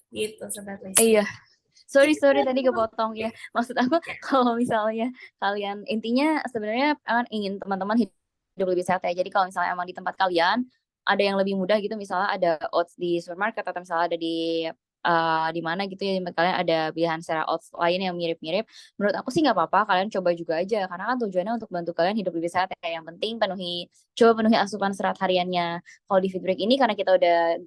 gitu Sobat Iya, Lesti. sorry tadi kepotong ya. Maksud aku kalau misalnya kalian intinya sebenarnya kan ingin teman-teman hidup lebih sehat ya. Jadi kalau misalnya emang di tempat kalian ada yang lebih mudah gitu, misalnya ada oats di supermarket atau misalnya ada di mana gitu ya, kalian ada pilihan secara oats lain yang mirip-mirip. Menurut aku sih nggak apa-apa, kalian coba juga aja karena kan tujuannya untuk bantu kalian hidup lebih sehat ya. Yang penting coba penuhi asupan serat hariannya. Kalau di Fitbreak ini karena kita udah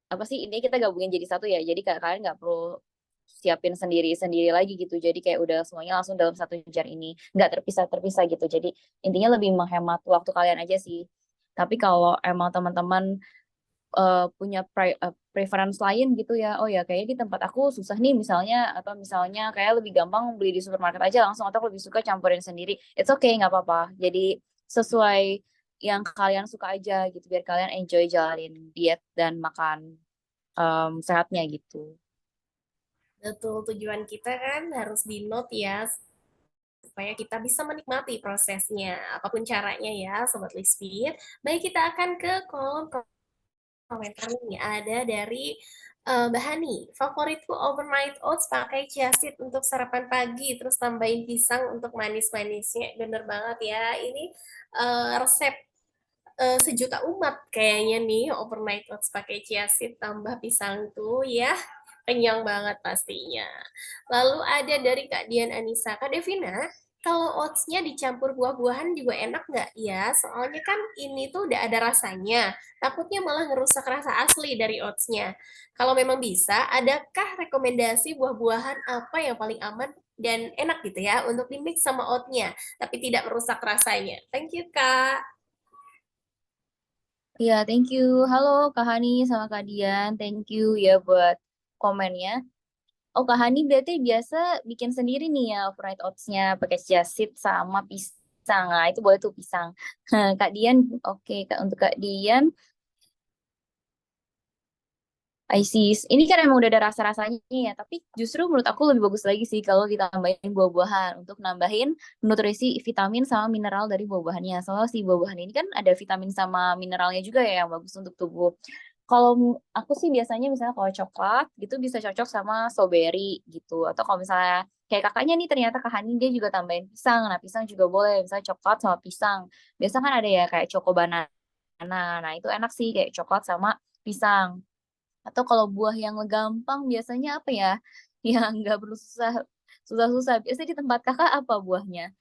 apa sih ini kita gabungin jadi satu ya, jadi kayak kalian nggak perlu siapin sendiri-sendiri lagi gitu, jadi kayak udah semuanya langsung dalam satu jar ini, nggak terpisah-terpisah gitu, jadi intinya lebih menghemat waktu kalian aja sih. Tapi kalau emang teman-teman punya preference lain gitu ya, oh ya kayaknya di tempat aku susah nih misalnya, atau misalnya kayak lebih gampang beli di supermarket aja langsung, atau aku lebih suka campurin sendiri, it's okay, nggak apa-apa. Jadi sesuai yang kalian suka aja gitu, biar kalian enjoy jalanin diet dan makan sehatnya gitu. Betul, tujuan kita kan harus di note ya, supaya kita bisa menikmati prosesnya. Apapun caranya ya, Sobat Lisfit. Baik, kita akan ke kolom komentar nih. Ada dari Mbak Hani. Favoritku overnight oats pakai chia seed untuk sarapan pagi, terus tambahin pisang untuk manis-manisnya. Bener banget ya, ini resep sejuta umat kayaknya nih overnight oats pakai chia seed tambah pisang tuh ya kenyang banget pastinya. Lalu ada dari Kak Dian Anissa, Kak Devina, kalau oatsnya dicampur buah-buahan juga enak nggak ya? Soalnya kan ini tuh udah ada rasanya, takutnya malah ngerusak rasa asli dari oatsnya. Kalau memang bisa, adakah rekomendasi buah-buahan apa yang paling aman dan enak gitu ya untuk dimix sama oatnya, tapi tidak merusak rasanya? Thank you, Kak. Iya, thank you. Halo Kak Hani sama Kak Dian, thank you ya buat komennya. Oh, Kak Hani berarti biasa bikin sendiri nih ya overnight oats-nya pakai chia seed sama pisang. Nah, itu boleh tuh pisang. Kak Dian, oke Kak, untuk Kak Dian, Isis. Ini kan emang udah ada rasa-rasanya ya, tapi justru menurut aku lebih bagus lagi sih kalau ditambahin buah-buahan untuk nambahin nutrisi vitamin sama mineral dari buah-buahannya. Soalnya si buah-buahan ini kan ada vitamin sama mineralnya juga ya yang bagus untuk tubuh. Kalau aku sih biasanya misalnya kalau coklat gitu bisa cocok sama strawberry gitu. Atau kalau misalnya kayak kakaknya nih ternyata Kak Hani dia juga tambahin pisang. Nah, pisang juga boleh, misalnya coklat sama pisang. Biasa kan ada ya kayak choco banana. Nah, itu enak sih kayak coklat sama pisang. Atau kalau buah yang gampang biasanya apa ya? Yang nggak perlu susah-susah. Biasanya di tempat kakak apa buahnya?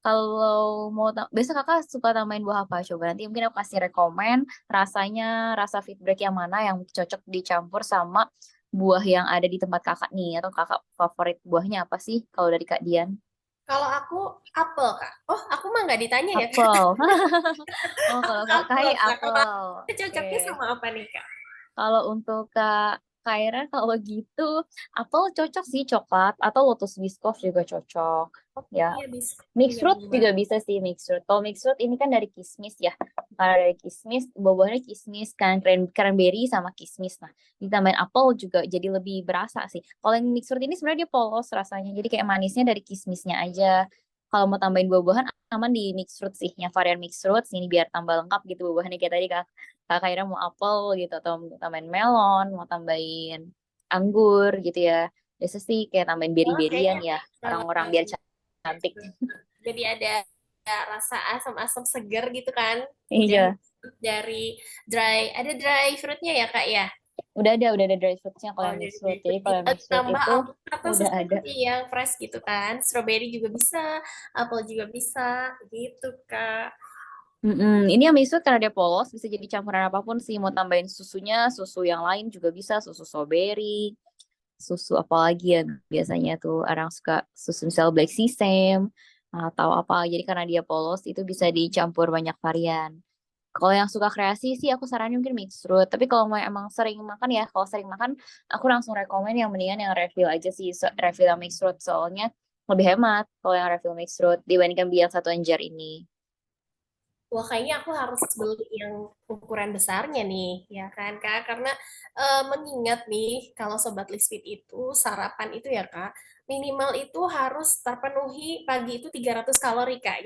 Kalau mau biasa kakak suka tambahin buah apa? Coba nanti mungkin aku kasih rekomen rasanya, rasa feedback yang mana yang cocok dicampur sama buah yang ada di tempat kakak nih. Atau kakak favorit buahnya apa sih kalau dari Kak Dian? Kalau aku apel, Kak. Oh, aku mah nggak ditanya ya, Kak. Apel. Oh, kalau Kak Apel, Kai Kak. Kalau apel. aku Oke. cocoknya sama apa nih, Kak? Kalau untuk Kak Kaira kalau gitu apel cocok sih coklat atau lotus biscoff juga cocok. Oh, Ya, iya, bisa. mixed fruit Nyambung juga banget. bisa sih mixed fruit. Kalau mixed fruit ini kan dari kismis ya. Karena dari kismis, buah-buahnya kismis kan cranberry sama kismis. Nah, ditambahin apel juga jadi lebih berasa sih. Kalau yang mixed fruit ini sebenarnya dia polos rasanya. Jadi kayak manisnya dari kismisnya aja. Kalau mau tambahin buah-buahan aman di mixed fruit sih. Yang varian mixed fruit ini biar tambah lengkap gitu buah-buahannya kayak tadi Kak Kaira mau apel gitu atau mau tambahin melon, mau tambahin anggur gitu ya. Biasa sih kayak tambahin Oh, beri-berian kayaknya ya orang-orang biar cantik. jadi ada rasa asam-asam segar gitu kan. Udah Iya, dari ada dry fruitnya ya, Kak ya? udah ada dry fruitsnya kalau Oh, yang dari mixed fruit. dry Jadi fruit kalau yang mixed fruit tambah itu apel atau udah ada. sesuatu yang fresh gitu kan. Strawberry juga bisa, apel juga bisa, gitu, Kak. Ini yang mixed fruit karena dia polos bisa jadi campuran apapun sih. Mau tambahin susunya, susu yang lain juga bisa, susu strawberry, susu apa lagi ya biasanya tuh orang suka susu misal black sesame atau apa. Jadi karena dia polos itu bisa dicampur banyak varian. Kalau yang suka kreasi sih aku saranin mungkin mixed fruit. Tapi kalau mau emang sering makan ya, kalau sering makan aku langsung rekomen yang mendingan yang refill aja sih, refill yang mixed fruit soalnya lebih hemat kalau yang refill mixed fruit dibandingkan beli yang satuan jar ini. Wah, kayaknya aku harus beli yang ukuran besarnya nih, ya kan, Kak? Karena mengingat nih, kalau Sobat Lisfit itu sarapan itu ya, Kak, minimal itu harus terpenuhi pagi itu 300 kalori, Kak.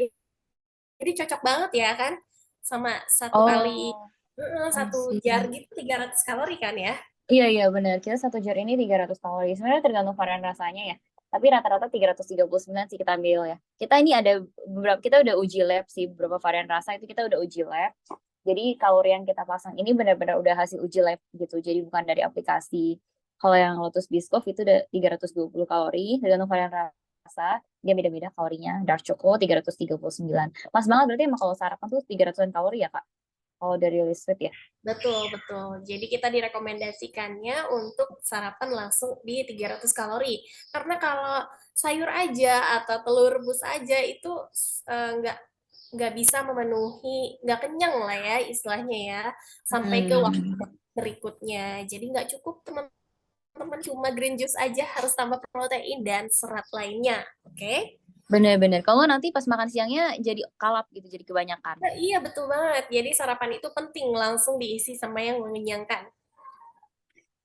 Jadi cocok banget ya kan, sama satu kali, Oh, I satu see. jar gitu 300 kalori kan ya? Iya, iya benar. Kita satu jar ini 300 kalori. Sebenarnya tergantung varian rasanya ya. Tapi rata-rata 339 sih kita ambil ya. Kita ini ada beberapa, kita udah uji lab sih beberapa varian rasa itu kita udah uji lab. Jadi kalori yang kita pasang ini benar-benar udah hasil uji lab gitu. Jadi bukan dari aplikasi. Kalau yang Lotus Biscoff itu udah 320 kalori, tergantung varian rasa. Dia beda-beda kalorinya. Dark Choco 339. Pas banget berarti emang kalau sarapan tuh 300-an kalori ya, Kak? Kalau dari Lisfit ya. Betul, betul. Jadi kita direkomendasikannya untuk sarapan langsung di 300 kalori. Karena kalau sayur aja atau telur rebus aja itu nggak bisa memenuhi, nggak kenyang lah ya istilahnya ya, sampai ke waktu Hmm. berikutnya. Jadi nggak cukup teman-teman cuma green juice aja, harus tambah protein dan serat lainnya. Oke? Bener-bener. Kalau nanti pas makan siangnya jadi kalap gitu, jadi kebanyakan. Nah, iya betul banget. Jadi sarapan itu penting langsung diisi sama yang mengenyangkan.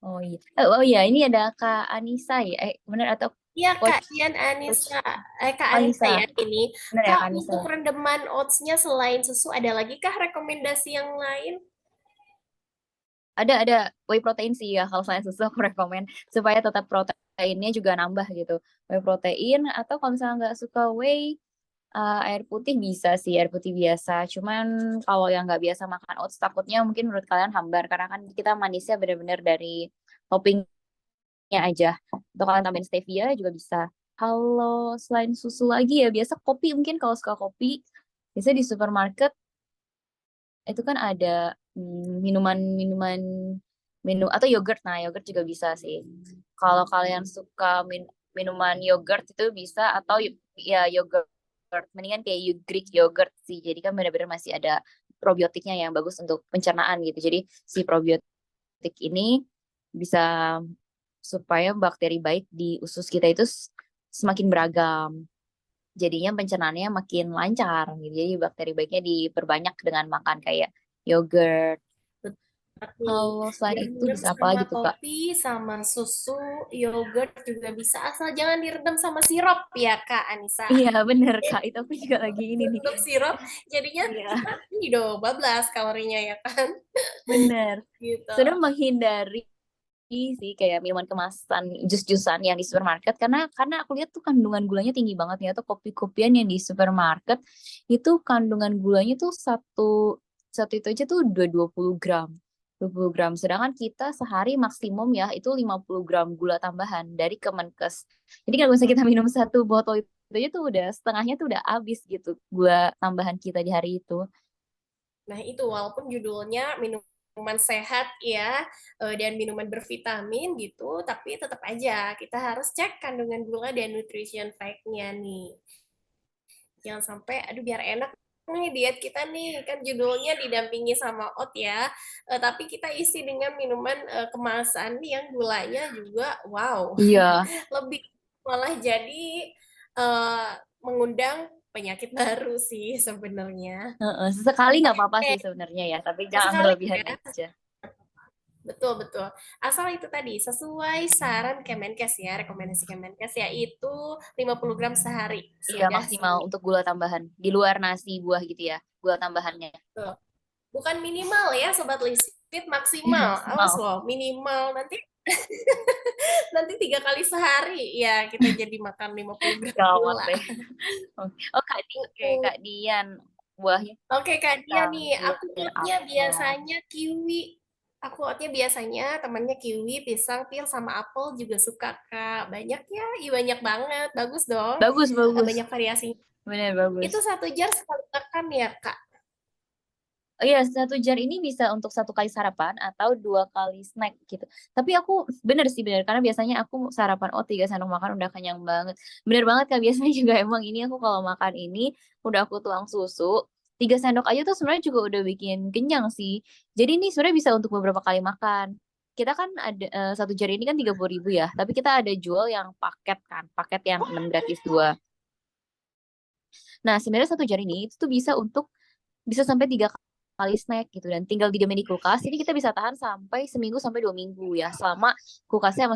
Oh iya. Oh iya, ini ada Kak Anissa ya. Bener atau Iya, Kak Coach Dian Coach Anissa. Kak Anissa Anissa. ya ini. Bener ya Kak, Kak Anissa. untuk rendeman oatsnya selain susu, ada lagi kah rekomendasi yang lain? Ada whey protein sih ya. Kalau selain susu aku rekomen supaya tetap proteinnya juga nambah gitu. Whey protein atau kalau misalnya nggak suka whey, air putih bisa sih, air putih biasa. Cuman kalau yang nggak biasa makan oats takutnya mungkin menurut kalian hambar karena kan kita manisnya bener-bener dari toppingnya aja. Atau kalian tambahin stevia juga bisa. Kalau selain susu lagi ya biasa kopi mungkin kalau suka kopi biasa di supermarket itu kan ada minuman-minuman atau yogurt. Nah, yogurt juga bisa sih. Kalau kalian suka minuman yogurt itu bisa atau ya yogurt mendingan kayak Greek yogurt sih. Jadi kan benar-benar masih ada probiotiknya yang bagus untuk pencernaan gitu. Jadi si probiotik ini bisa supaya bakteri baik di usus kita itu semakin beragam. Jadinya pencernaannya makin lancar gitu. Jadi bakteri baiknya diperbanyak dengan makan kayak yogurt. Nih, Kalau selain itu direndam bisa apa sama lagi tuh Kak? kopi, sama susu, yogurt juga bisa. Asal jangan direndam sama sirup ya, Kak Anissa. Iya bener Kak, itu aku juga lagi ini nih. Untuk sirup, jadinya Iya kita ini dong, bablas kalorinya ya kan? bener. Gitu. Sudah menghindari sih kayak minuman kemasan, jus-jusan yang di supermarket karena aku lihat tuh kandungan gulanya tinggi banget ya, atau kopi-kopian yang di supermarket itu kandungan gulanya tuh satu satu itu aja tuh udah 20 gram. 20 gram. Sedangkan kita sehari maksimum ya itu 50 gram gula tambahan dari Kemenkes. Jadi kalau misalnya kita minum satu botol itu aja tuh udah setengahnya tuh udah habis gitu gula tambahan kita di hari itu. Nah, itu walaupun judulnya minuman sehat ya, dan minuman bervitamin gitu, tapi tetap aja kita harus cek kandungan gula dan nutrition fact-nya nih. Jangan sampai, aduh biar enak nih diet kita nih, kan judulnya didampingi sama oat ya, tapi kita isi dengan minuman kemasan yang gulanya juga wow, Iya, lebih malah jadi eh, mengundang penyakit baru sih sebenarnya. heeh. Sesekali nggak apa-apa Oke, sih sebenarnya ya, tapi jangan sekali berlebihan ya. aja. Betul, betul. Asal itu tadi sesuai saran Kemenkes ya, rekomendasi Kemenkes yaitu 50 gram sehari Iya, sudah maksimal seminggu. untuk gula tambahan. Di luar nasi, buah gitu ya, gula tambahannya. Betul. Bukan minimal ya Sobat Lisfit, Iya, maksimal. maksimal. Awas loh, minimal nanti nanti 3 kali sehari ya kita jadi makan 50 gram Gawat gula. deh. Oke. Oh, Kak Dian, buahnya Oke Kak Dia nih, aku sayur oatnya apa? biasanya kiwi. Aku oatnya biasanya temannya kiwi, pisang, pil, sama apel juga suka Kak. Banyak ya, iya banyak banget. Bagus dong. Bagus, bagus. Banyak variasi. Bener, Itu bagus. 1 jar sekali makan ya Kak. Oh iya, 1 jar ini bisa untuk 1 kali sarapan atau 2 kali snack gitu. Tapi aku bener sih bener karena biasanya aku sarapan 3 sendok makan udah kenyang banget. Bener banget Kak, biasanya juga emang ini aku kalau makan ini udah aku tuang susu. 3 sendok aja tuh sebenarnya juga udah bikin kenyang sih. Jadi ini sebenarnya bisa untuk beberapa kali makan. Kita kan ada 1 jar ini kan 30.000 ya, tapi kita ada jual yang paket kan, paket yang 6 gratis 2. Nah, sebenarnya 1 jar ini itu tuh bisa sampai 3 kali snack gitu dan tinggal didiamin di kulkas. Jadi kita bisa tahan sampai seminggu sampai 2 minggu ya. Selama kulkasnya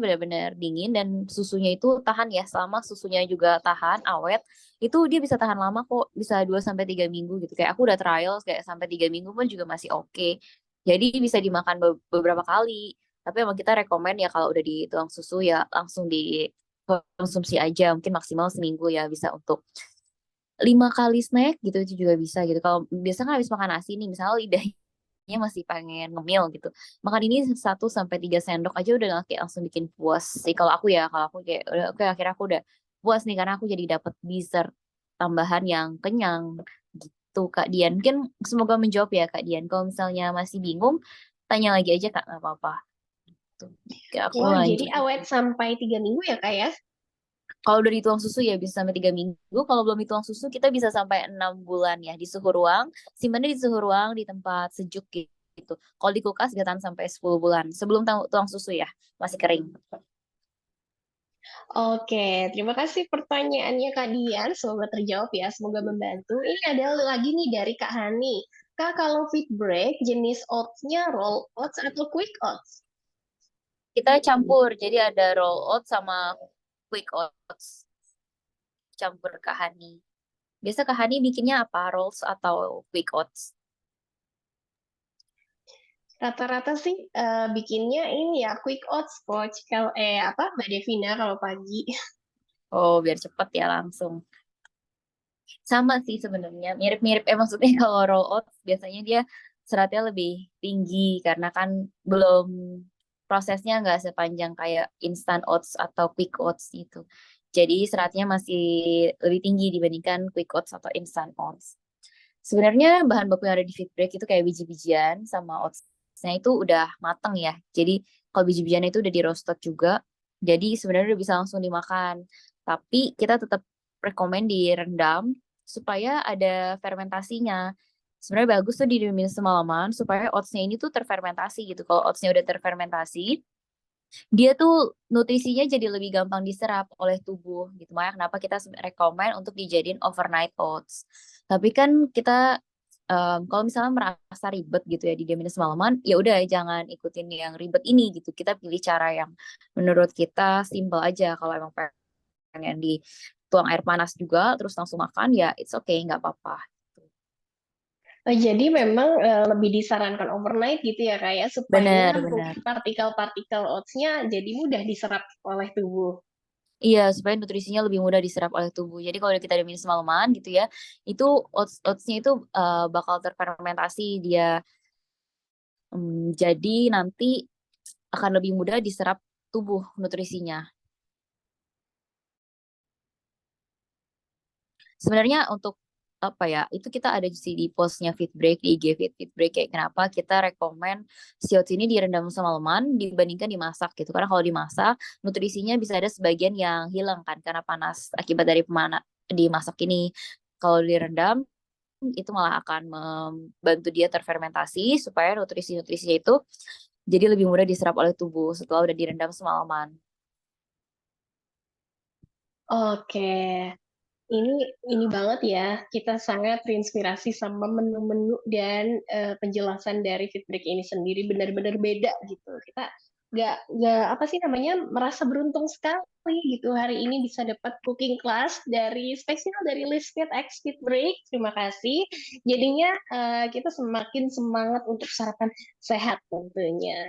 benar-benar dingin dan susunya itu tahan ya. Selama susunya juga tahan awet, itu dia bisa tahan lama kok. Bisa 2 sampai 3 minggu gitu. Kayak aku udah trial kayak sampai 3 minggu pun juga masih oke. Jadi bisa dimakan beberapa kali. Tapi emang kita rekomen ya kalau udah dituang susu ya langsung dikonsumsi aja. Mungkin maksimal seminggu ya bisa untuk 5 kali snack gitu itu juga bisa gitu. Kalau biasa kan habis makan nasi nih, misalnya lidahnya masih pengen ngemil gitu. Makan ini 1 sampai 3 sendok aja udah kayak langsung bikin puas sih. Kalau aku kayak udah oke akhirnya aku udah puas nih karena aku jadi dapat dessert tambahan yang kenyang gitu Kak Dian. Mungkin semoga menjawab ya Kak Dian. Kalau misalnya masih bingung, tanya lagi aja Kak, nggak apa-apa. Tuh. Oke, aku Wah, jadi lanjut. awet sampai 3 minggu ya Kak ya? Kalau udah dituang susu ya bisa sampai 3 minggu. Kalau belum dituang susu kita bisa sampai 6 bulan ya di suhu ruang. Simpannya di suhu ruang di tempat sejuk gitu. Kalau di kulkas bisa tahan sampai 10 bulan. Sebelum tuang susu ya masih kering. Oke, terima kasih pertanyaannya Kak Dian. Semoga terjawab ya, semoga membantu. Ini ada lagi nih dari Kak Hani. Kak, kalau fit break, jenis oats-nya roll oats atau quick oats? Kita campur. Jadi ada roll oats sama quick oats. Campur Kak Hani. Biasa Kak Hani bikinnya apa? Rolls atau quick oats? Rata-rata sih bikinnya ini ya, quick oats, Coach. Kalau apa, Mbak Devina kalau pagi. Oh, biar cepet ya langsung. Sama sih sebenarnya, mirip-mirip. Maksudnya kalau roll oats biasanya dia seratnya lebih tinggi karena kan belum prosesnya nggak sepanjang kayak instant oats atau quick oats gitu. Jadi seratnya masih lebih tinggi dibandingkan quick oats atau instant oats. Sebenarnya bahan baku yang ada di Fitbreak itu kayak biji-bijian sama oatsnya itu udah mateng ya. Jadi kalau biji-bijian itu udah di roasted juga. Jadi sebenarnya udah bisa langsung dimakan. Tapi kita tetap rekomen direndam supaya ada fermentasinya. Sebenarnya bagus tuh didiemin semalaman supaya oatsnya ini tuh terfermentasi gitu. Kalau oatsnya udah terfermentasi, dia tuh nutrisinya jadi lebih gampang diserap oleh tubuh gitu. Makanya kenapa kita rekomen untuk dijadiin overnight oats. Tapi kan kita kalau misalnya merasa ribet gitu ya didiamin semalaman, ya udah jangan ikutin yang ribet ini gitu. Kita pilih cara yang menurut kita simple aja. Kalau emang pengen dituang air panas juga terus langsung makan ya it's okay nggak apa-apa. Jadi memang lebih disarankan overnight gitu ya Kak ya, supaya Benar, benar. mungkin partikel-partikel oats-nya jadi mudah diserap oleh tubuh. Iya, supaya nutrisinya lebih mudah diserap oleh tubuh. Jadi kalau kita diamin semalaman gitu ya, itu oats-nya itu bakal terfermentasi dia. Jadi nanti akan lebih mudah diserap tubuh nutrisinya. Sebenarnya untuk apa ya, itu kita ada sih di postnya Fitbreak, di IG Fitbreak kayak kenapa kita rekomen si oats ini direndam semalaman dibandingkan dimasak gitu. Karena kalau dimasak, nutrisinya bisa ada sebagian yang hilang kan karena panas akibat dari dimasak ini. Kalau direndam, itu malah akan membantu dia terfermentasi supaya nutrisi-nutrisinya itu jadi lebih mudah diserap oleh tubuh setelah udah direndam semalaman. Oke, ini ini banget ya, kita sangat terinspirasi sama menu-menu dan penjelasan dari Fitbreak ini sendiri benar-benar beda gitu. Kita nggak apa sih namanya merasa beruntung sekali gitu hari ini bisa dapat cooking class dari spesial dari Listed X Fitbreak. Terima kasih. Jadinya kita semakin semangat untuk sarapan sehat tentunya.